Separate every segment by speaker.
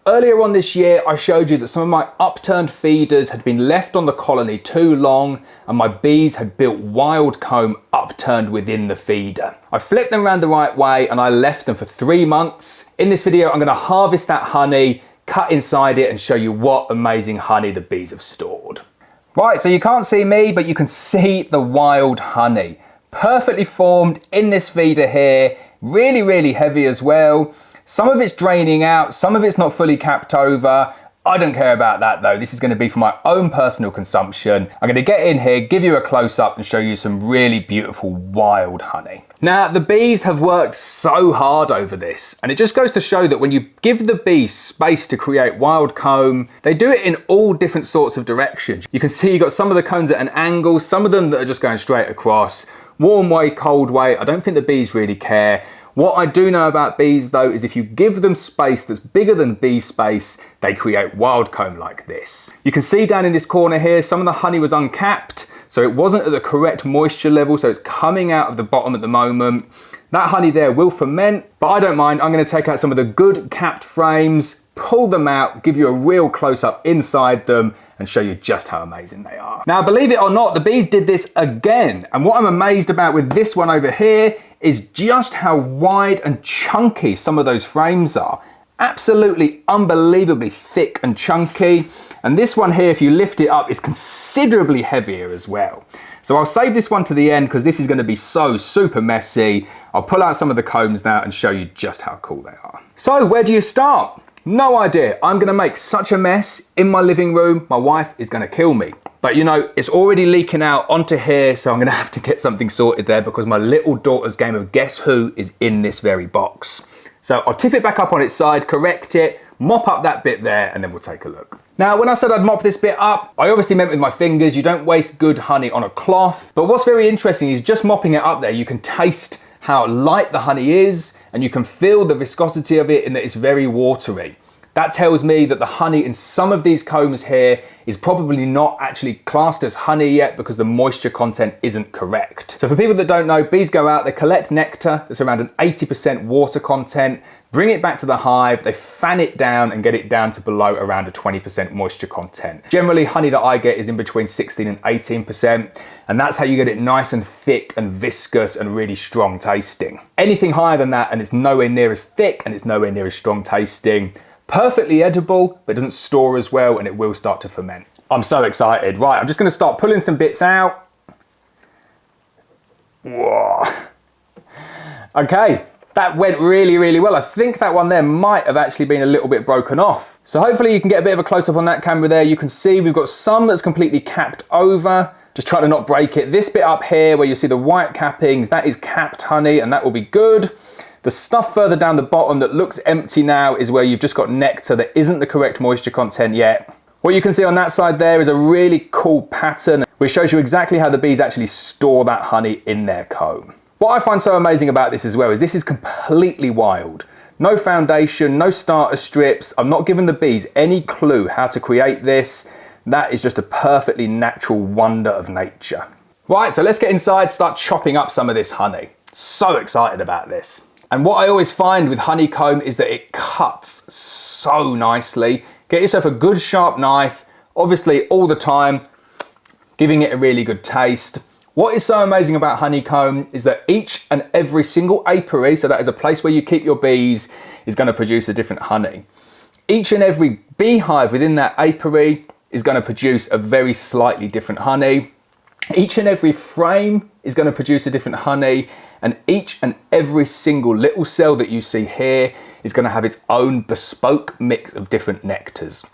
Speaker 1: Earlier on this year, I showed you that some of my upturned feeders had been left on the colony too long and my bees had built wild comb upturned within the feeder. I flipped them around the right way and I left them for 3 months. In this video, I'm going to harvest that honey, cut inside it and show you what amazing honey the bees have stored. Right, so you can't see me, but you can see the wild honey. Perfectly formed in this feeder here, really, really heavy as well. Some of it's draining out, some of it's not fully capped over. I don't care about that though. This is going to be for my own personal consumption. I'm going to get in here, give you a close up and show you some really beautiful wild honey. Now, the bees have worked so hard over this, and it just goes to show that when you give the bees space to create wild comb, they do it in all different sorts of directions. You can see you've got some of the combs at an angle, some of them that are just going straight across. Warm way, cold way, I don't think the bees really care. What I do know about bees though is if you give them space that's bigger than bee space, they create wild comb like this. You can see down in this corner here, some of the honey was uncapped, so it wasn't at the correct moisture level, so it's coming out of the bottom at the moment. That honey there will ferment, but I don't mind. I'm going to take out some of the good capped frames, pull them out, give you a real close up inside them and show you just how amazing they are. Now, believe it or not, the bees did this again. And what I'm amazed about with this one over here is just how wide and chunky some of those frames are. Absolutely unbelievably thick and chunky. And this one here, if you lift it up, is considerably heavier as well. So I'll save this one to the end because this is going to be so super messy. I'll pull out some of the combs now and show you just how cool they are. So where do you start? No idea. I'm going to make such a mess in my living room. My wife is going to kill me. But you know, it's already leaking out onto here, so I'm going to have to get something sorted there because my little daughter's game of Guess Who is in this very box. So I'll tip it back up on its side, correct it, mop up that bit there, and then we'll take a look. Now, when I said I'd mop this bit up, I obviously meant with my fingers. You don't waste good honey on a cloth. But what's very interesting is just mopping it up there, you can taste how light the honey is, and you can feel the viscosity of it in that it's very watery. That tells me that the honey in some of these combs here is probably not actually classed as honey yet because the moisture content isn't correct. So for people that don't know, bees go out, they collect nectar that's around an 80% water content, bring it back to the hive, they fan it down and get it down to below around a 20% moisture content. Generally, honey that I get is in between 16 and 18%, and that's how you get it nice and thick and viscous and really strong tasting. Anything higher than that and it's nowhere near as thick and it's nowhere near as strong tasting. Perfectly edible, but doesn't store as well and it will start to ferment. I'm so excited. Right, I'm just gonna start pulling some bits out. Whoa. Okay, that went really, really well. I think that one there might have actually been a little bit broken off. So hopefully you can get a bit of a close up on that camera there. You can see we've got some that's completely capped over. Just try to not break it. This bit up here where you see the white cappings, that is capped honey and that will be good. The stuff further down the bottom that looks empty now is where you've just got nectar that isn't the correct moisture content yet. What you can see on that side there is a really cool pattern which shows you exactly how the bees actually store that honey in their comb. What I find so amazing about this as well is this is completely wild. No foundation, no starter strips. I'm not giving the bees any clue how to create this. That is just a perfectly natural wonder of nature. Right, so let's get inside, start chopping up some of this honey. So excited about this. And what I always find with honeycomb is that it cuts so nicely. Get yourself a good sharp knife, obviously all the time, giving it a really good taste. What is so amazing about honeycomb is that each and every single apiary, so that is a place where you keep your bees, is going to produce a different honey. Each and every beehive within that apiary is going to produce a very slightly different honey. Each and every frame is going to produce a different honey, and each and every single little cell that you see here is going to have its own bespoke mix of different nectars.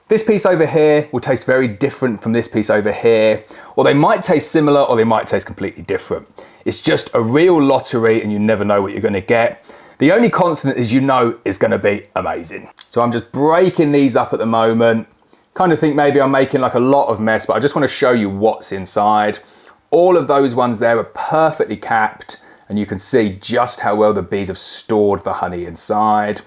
Speaker 1: This piece over here will taste very different from this piece over here, or they might taste similar or they might taste completely different. It's just a real lottery and you never know what you're going to get. The only constant is you know it's going to be amazing. So I'm just breaking these up at the moment. Kind of think maybe I'm making like a lot of mess, but I just want to show you what's inside. All of those ones there are perfectly capped and you can see just how well the bees have stored the honey inside.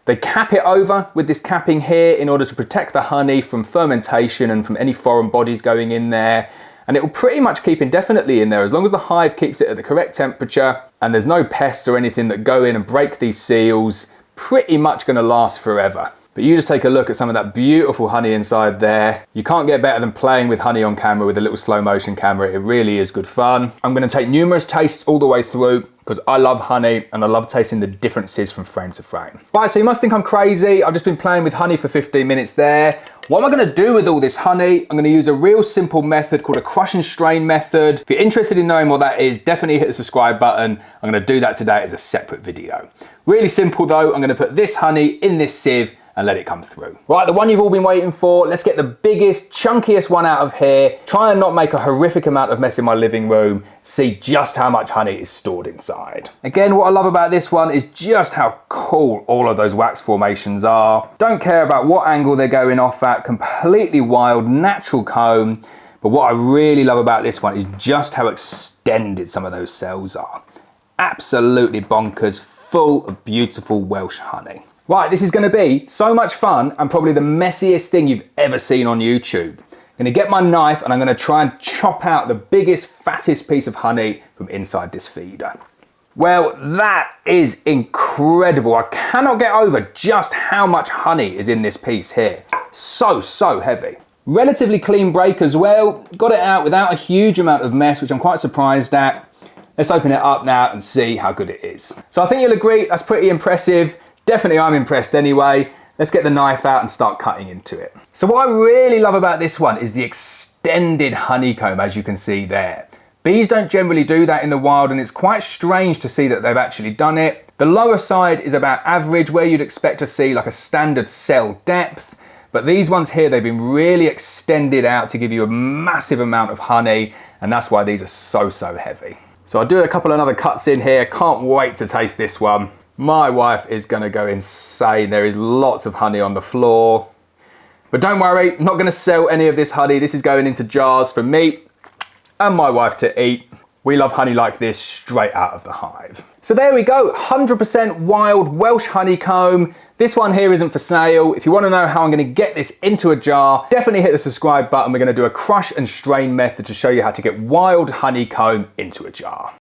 Speaker 1: They cap it over with this capping here in order to protect the honey from fermentation and from any foreign bodies going in there. And it will pretty much keep indefinitely in there as long as the hive keeps it at the correct temperature and there's no pests or anything that go in and break these seals. Pretty much going to last forever. But you just take a look at some of that beautiful honey inside there. You can't get better than playing with honey on camera with a little slow motion camera. It really is good fun. I'm going to take numerous tastes all the way through because I love honey and I love tasting the differences from frame to frame. Right, so you must think I'm crazy. I've just been playing with honey for 15 minutes there. What am I going to do with all this honey? I'm going to use a real simple method called a crush and strain method. If you're interested in knowing what that is, definitely hit the subscribe button. I'm going to do that today as a separate video. Really simple though. I'm going to put this honey in this sieve and let it come through. Right, the one you've all been waiting for. Let's get the biggest, chunkiest one out of here. Try and not make a horrific amount of mess in my living room. See just how much honey is stored inside. Again, what I love about this one is just how cool all of those wax formations are. Don't care about what angle they're going off at. Completely wild, natural comb. But what I really love about this one is just how extended some of those cells are. Absolutely bonkers, full of beautiful Welsh honey. Right, this is going to be so much fun and probably the messiest thing you've ever seen on YouTube. I'm going to get my knife and I'm going to try and chop out the biggest, fattest piece of honey from inside this feeder. Well, that is incredible. I cannot get over just how much honey is in this piece here. So heavy. Relatively clean break as well. Got it out without a huge amount of mess, which I'm quite surprised at. Let's open it up now and see how good it is. So I think you'll agree that's pretty impressive. Definitely I'm impressed anyway. Let's get the knife out and start cutting into it. So what I really love about this one is the extended honeycomb, as you can see there. Bees don't generally do that in the wild and it's quite strange to see that they've actually done it. The lower side is about average, where you'd expect to see like a standard cell depth. But these ones here, they've been really extended out to give you a massive amount of honey, and that's why these are so heavy. So I'll do a couple of other cuts in here. Can't wait to taste this one. My wife is going to go insane. There is lots of honey on the floor. But don't worry, I'm not going to sell any of this honey. This is going into jars for me and my wife to eat. We love honey like this straight out of the hive. So there we go, 100% wild Welsh honeycomb. This one here isn't for sale. If you want to know how I'm going to get this into a jar, definitely hit the subscribe button. We're going to do a crush and strain method to show you how to get wild honeycomb into a jar.